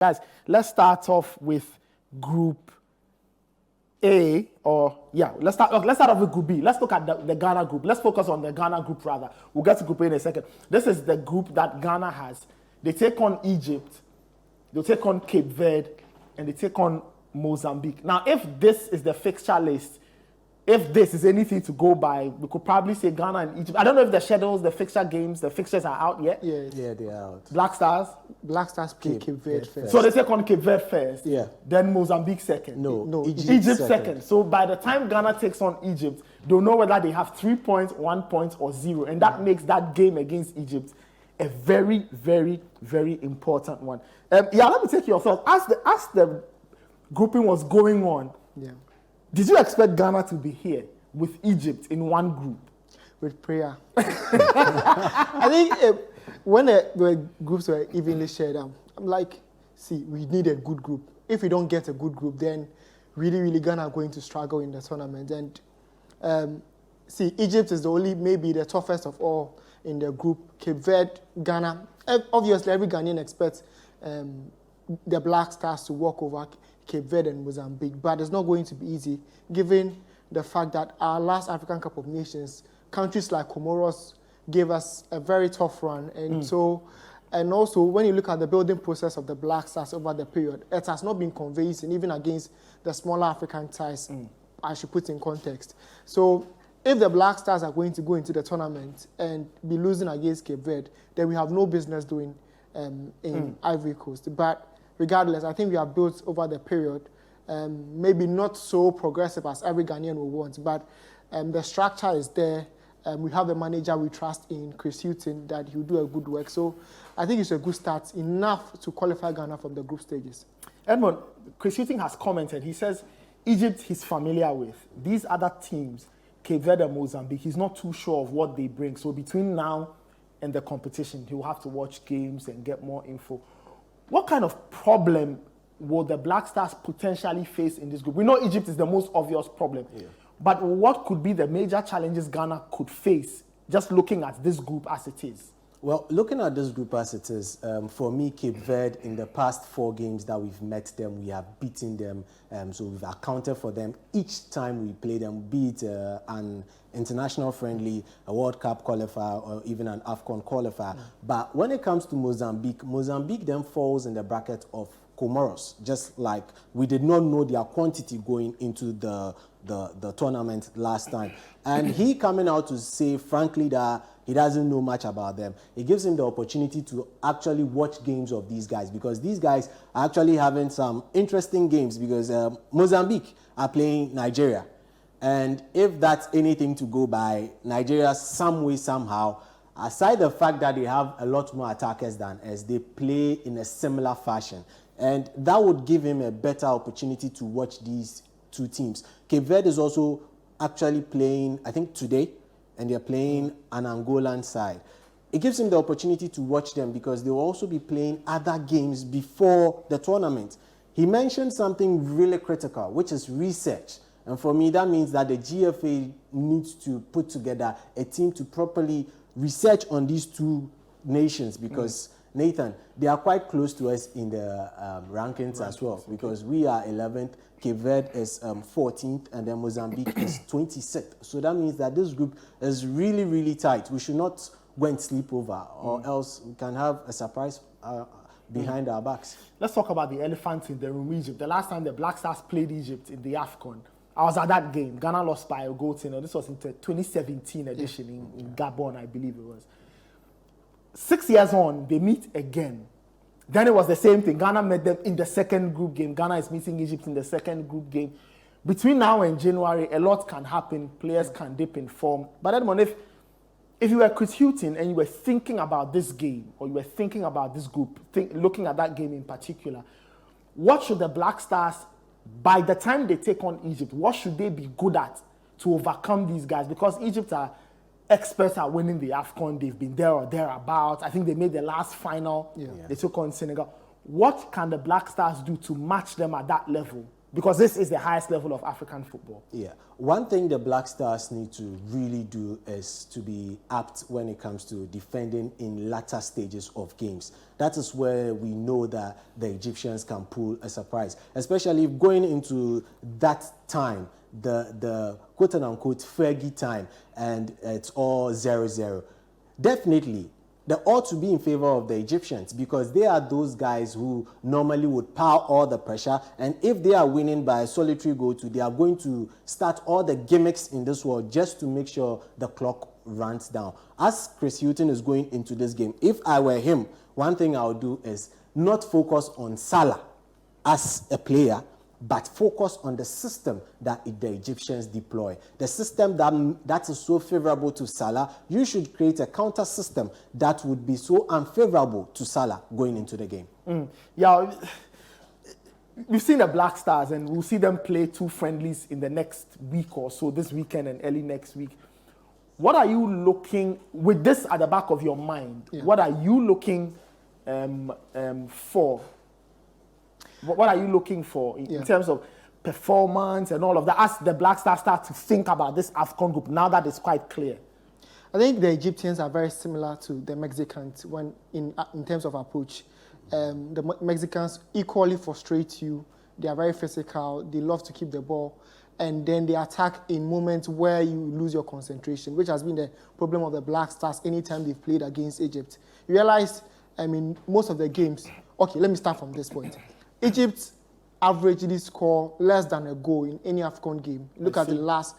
Guys, let's start off with Group A, let's start off with Group B. Let's look at the Ghana group. Let's focus on the Ghana group rather. We'll get to Group A in a second. This is the group that Ghana has. They take on Egypt, they take on Cape Verde, and they take on Mozambique. Now, if this is the fixture list, if this is anything to go by, we could probably say Ghana and Egypt. I don't know if the schedules, the fixture games, the fixtures are out yet. Yeah, they're out. Black Stars play Cape Verde first. So they take on Cape Verde first. Yeah. Then Mozambique second. No, Egypt second. So by the time Ghana takes on Egypt, they'll know whether they have 3 points, 1 point, or 0. And that makes that game against Egypt a very, very, very important one. Let me take your thoughts. As the grouping was going on, did you expect Ghana to be here with Egypt in one group? With prayer. I think when the groups were evenly shared, I'm like, see, we need a good group. If we don't get a good group, then really Ghana are going to struggle in the tournament. And see, Egypt is maybe the toughest of all in the group. Cape Verde, Ghana. Obviously, every Ghanaian expects the Black Stars to walk over Cape Verde and Mozambique, but it's not going to be easy given the fact that our last African Cup of Nations, countries like Comoros gave us a very tough run. And and also when you look at the building process of the Black Stars over the period, it has not been convincing, even against the smaller African ties, I should put in context. So if the Black Stars are going to go into the tournament and be losing against Cape Verde, then we have no business doing in Ivory Coast. But regardless, I think we have built over the period, maybe not so progressive as every Ghanaian will want, but the structure is there. We have a manager we trust in, Chris Hughton, that he'll do a good work. So I think it's a good start, enough to qualify Ghana from the group stages. Edmond, Chris Hughton has commented, he says, Egypt he's familiar with. These other teams, Cape Verde and Mozambique, he's not too sure of what they bring. So between now and the competition, he'll have to watch games and get more info. What kind of problem will the Black Stars potentially face in this group? We know Egypt is the most obvious problem. But what could be the major challenges Ghana could face just looking at this group as it is? Well, looking at this group as it is, for me, Cape Verde, in the past 4 games that we've met them, we have beaten them. So we've accounted for them each time we play them, be it an international friendly, a World Cup qualifier, or even an AFCON qualifier. But when it comes to Mozambique then falls in the bracket of Comoros, just like we did not know their quantity going into the tournament last time. And he coming out to say, frankly, that he doesn't know much about them. It gives him the opportunity to actually watch games of these guys, because these guys are actually having some interesting games, because Mozambique are playing Nigeria. And if that's anything to go by, Nigeria, some way, somehow, aside the fact that they have a lot more attackers than us, they play in a similar fashion. And that would give him a better opportunity to watch these 2 teams. Cape Verde is also actually playing, I think, today, and they're playing an Angolan side. It gives him the opportunity to watch them, because they will also be playing other games before the tournament. He mentioned something really critical, which is research. And for me, that means that the GFA needs to put together a team to properly research on these 2 nations, because Nathan, they are quite close to us in the rankings as well, because we are 11th, Cape Verde is 14th, and then Mozambique is 26th. So that means that this group is really, really tight. We should not go and sleep over, or else we can have a surprise behind our backs. Let's talk about the elephant in the room, Egypt. The last time the Black Stars played Egypt in the AFCON, I was at that game. Ghana lost by a goal. This was in the 2017 edition in Gabon, I believe it was. 6 years on, they meet again. Then it was the same thing. Ghana met them in the second group game. Ghana is meeting Egypt in the second group game. Between now and January, a lot can happen. Players can dip in form. But Edmond, if you were Chris Hughton and you were thinking about this game, or you were thinking about this group, looking at that game in particular, what should the Black Stars, by the time they take on Egypt, what should they be good at to overcome these guys? Because Egypt are experts at winning the AFCON. They've been there or thereabouts. I think they made the last final. They took on Senegal. What can the Black Stars do to match them at that level because this is the highest level of African football. Yeah. One thing the Black Stars need to really do is to be apt when it comes to defending in latter stages of games. That is where we know that the Egyptians can pull a surprise, especially if going into that time, the quote-unquote Fergie time, and it's all 0-0. Definitely, they ought to be in favor of the Egyptians because they are those guys who normally would pile all the pressure, and if they are winning by a solitary goal to, they are going to start all the gimmicks in this world just to make sure the clock runs down. As Chris Hughton is going into this game, if I were him, one thing I would do is not focus on Salah as a player, but focus on the system that the Egyptians deploy. The system that is so favorable to Salah, you should create a counter system that would be so unfavorable to Salah going into the game. Yeah, we've seen the Black Stars, and we'll see them play 2 friendlies in the next week or so, this weekend and early next week. What are you looking, with this at the back of your mind, what are you looking for? What are you looking for in terms of performance and all of that as the Black Stars start to think about this AFCON group now that it's quite clear? I think the Egyptians are very similar to the Mexicans when in terms of approach. The Mexicans equally frustrate you. They are very physical. They love to keep the ball. And then they attack in moments where you lose your concentration, which has been the problem of the Black Stars anytime they've played against Egypt. You realize, most of the games... Okay, let me start from this point. Egypt averagely score less than a goal in any AFCON game. Look at the last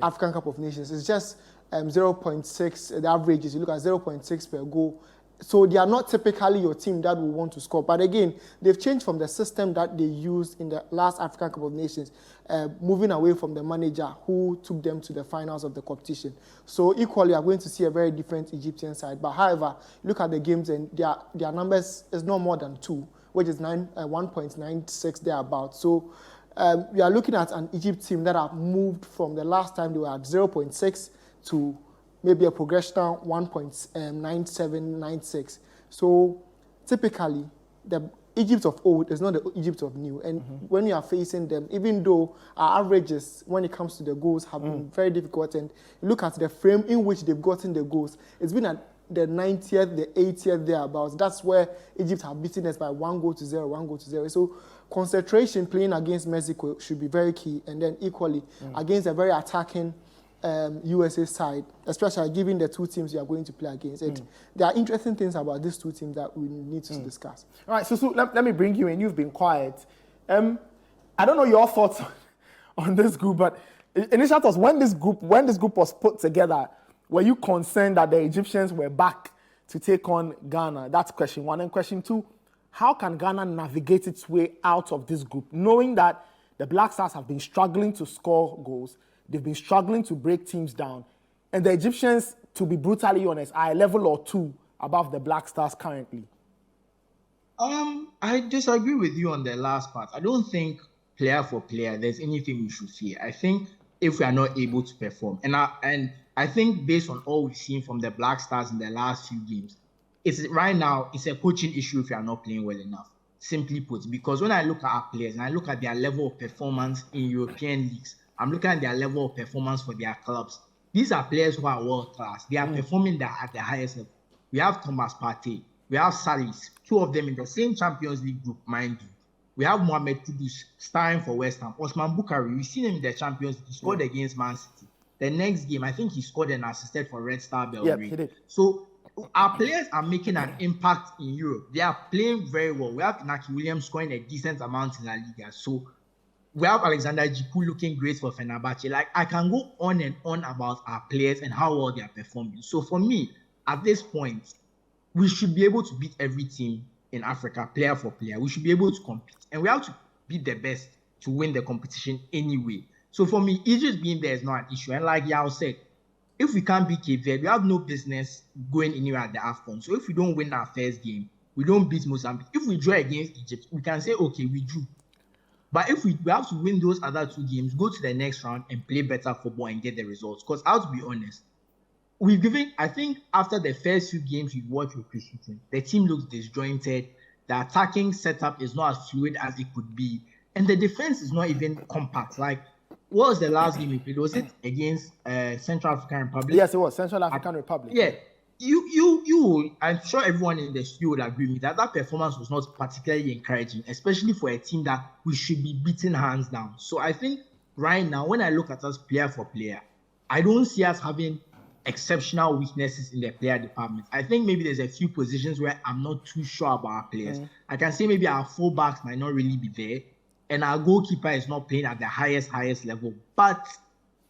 African Cup of Nations. It's just 0.6. The average is, you look at 0.6 per goal. So they are not typically your team that will want to score. But again, they've changed from the system that they used in the last African Cup of Nations, moving away from the manager who took them to the finals of the competition. So equally, I'm going to see a very different Egyptian side. But however, look at the games and their numbers is no more than 2. Which is 1.96 thereabouts. So we are looking at an Egypt team that have moved from the last time they were at 0.6 to maybe a progression 1.9796. So typically, the Egypt of old is not the Egypt of new. And when you are facing them, even though our averages when it comes to the goals have been very difficult, and you look at the frame in which they've gotten the goals, it's been at the 90th, the 80th thereabouts. That's where Egypt have beaten us by 1-0. So concentration playing against Mexico should be very key. And then equally against a very attacking USA side, especially given the 2 teams you are going to play against. And there are interesting things about these 2 teams that we need to discuss. All right, so let me bring you in. You've been quiet. I don't know your thoughts on this group, but initial thoughts, when this group was put together, were you concerned that the Egyptians were back to take on Ghana? That's question 1. And question 2, how can Ghana navigate its way out of this group, knowing that the Black Stars have been struggling to score goals, they've been struggling to break teams down, and the Egyptians, to be brutally honest, are a level or 2 above the Black Stars currently? I disagree with you on the last part. I don't think player for player there's anything we should fear. I think if we are not able to perform, and I think based on all we've seen from the Black Stars in the last few games, right now it's a coaching issue if you are not playing well enough, simply put. Because when I look at our players and I look at their level of performance in European leagues, I'm looking at their level of performance for their clubs. These are players who are world class. They are performing at the highest level. We have Thomas Partey, we have Salis, 2 of them in the same Champions League group, mind you. We have Mohamed Kudus starring for West Ham. Osman Bukhari, we've seen him in the Champions League. He scored against Man City. The next game, I think he scored and assisted for Red Star Belgrade. Yep, he did. So our players are making an impact in Europe. They are playing very well. We have Naki Williams scoring a decent amount in La Liga. So we have Alexander Jiku looking great for Fenerbahce. Like, I can go on and on about our players and how well they are performing. So for me, at this point, we should be able to beat every team in Africa, player for player. We should be able to compete. And we have to be the best to win the competition anyway. So for me, Egypt being there is not an issue. And like Yao said, if we can't beat Cape Verde, we have no business going anywhere at the AFCON. So if we don't win our first game, we don't beat Mozambique. If we draw against Egypt, we can say, okay, we drew. But if we have to win those other 2 games, go to the next round and play better football and get the results. Because I have to be honest, I think after the first few games we watched with Chris Hughton, the team looks disjointed. The attacking setup is not as fluid as it could be. and the defense is not even compact. Like, what was the last game we played? Was it against Central African Republic? Yes, it was Central African Republic. Yeah. You, I'm sure everyone in the studio would agree with me that performance was not particularly encouraging, especially for a team that we should be beating hands down. So I think right now, when I look at us player for player, I don't see us having exceptional weaknesses in the player department. I think maybe there's a few positions where I'm not too sure about our players. I can say maybe our fullbacks might not really be there, and our goalkeeper is not playing at the highest level. But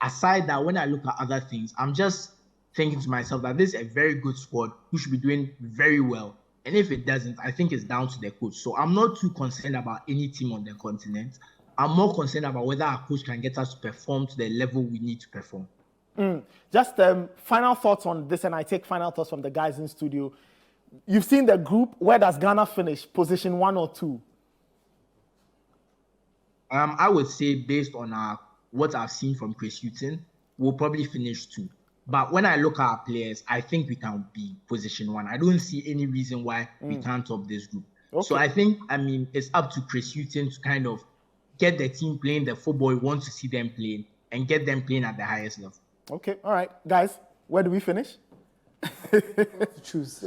aside that, when I look at other things, I'm just thinking to myself that this is a very good squad who should be doing very well. And if it doesn't, I think it's down to the coach. So I'm not too concerned about any team on the continent. I'm more concerned about whether our coach can get us to perform to the level we need to perform. Just final thoughts on this, and I take final thoughts from the guys in studio. You've seen the group. Where does Ghana finish? Position 1 or 2? I would say based on what I've seen from Chris Hughton, we'll probably finish 2. But when I look at our players, I think we can be position 1. I don't see any reason why we can't top this group. Okay. So I think, it's up to Chris Hughton to kind of get the team playing the football we want to see them playing and get them playing at the highest level. Okay, all right. Guys, where do we finish? Choose.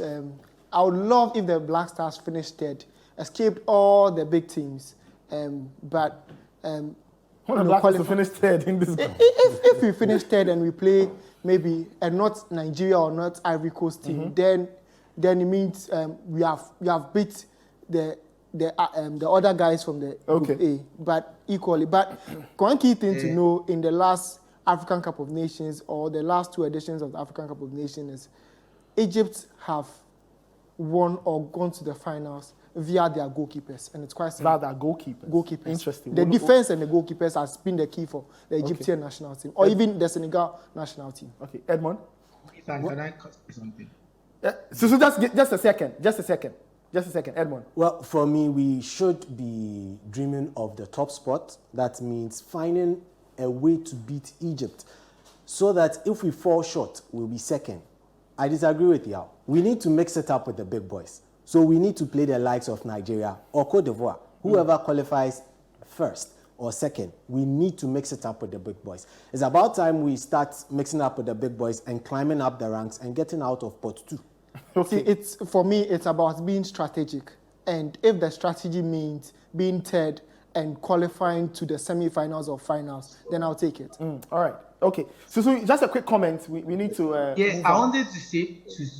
I would love if the Black Stars finished third, escaped all the big teams. But one of the Black Stars to finish third in this group. If we finish third and we play maybe not Nigeria or not Ivory Coast team, then it means we have beat the other guys from the Group A, but equally. But one key thing to know in the last African Cup of Nations or the last 2 editions of the African Cup of Nations is Egypt have won or gone to the finals via their goalkeepers, and it's quite simple. Via their goalkeepers. Goalkeepers. Interesting. The defense and the goalkeepers has been the key for the Egyptian national team, or even the Senegal national team. Okay, Edmond. Can I cut something? So just a second, Edmond. Well, for me, we should be dreaming of the top spot. That means finding a way to beat Egypt, so that if we fall short, we'll be second. I disagree with you. We need to mix it up with the big boys. So we need to play the likes of Nigeria or Cote d'Ivoire. Whoever qualifies first or second, we need to mix it up with the big boys. It's about time we start mixing up with the big boys and climbing up the ranks and getting out of pot 2. Okay. See, for me, it's about being strategic. And if the strategy means being third and qualifying to the semi-finals or finals, then I'll take it. All right. Okay. So just a quick comment. We need to... I wanted to say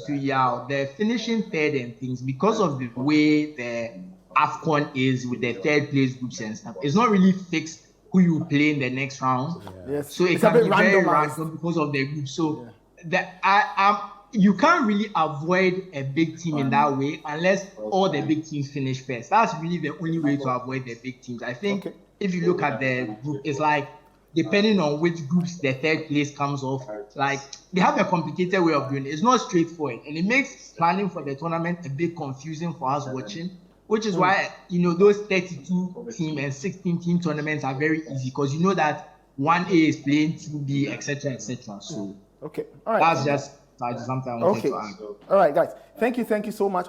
to Yao, the finishing third and things, because of the way the AFCON is with the third place groups and stuff, it's not really fixed who you play in the next round. Yes. So it can be very random because of the group. So you can't really avoid a big team in that way unless all the big teams finish first. That's really the only way to avoid the big teams. I think if you look at the group, it's like depending on which groups the third place comes off, like they have a complicated way of doing it. It's not straightforward, and it makes planning for the tournament a bit confusing for us watching, which is why those 32 team and 16 team tournaments are very easy because you know that 1A is playing 2B, etc., etc. So okay, all right. That's just something I wanted to add. All right, guys. Thank you so much.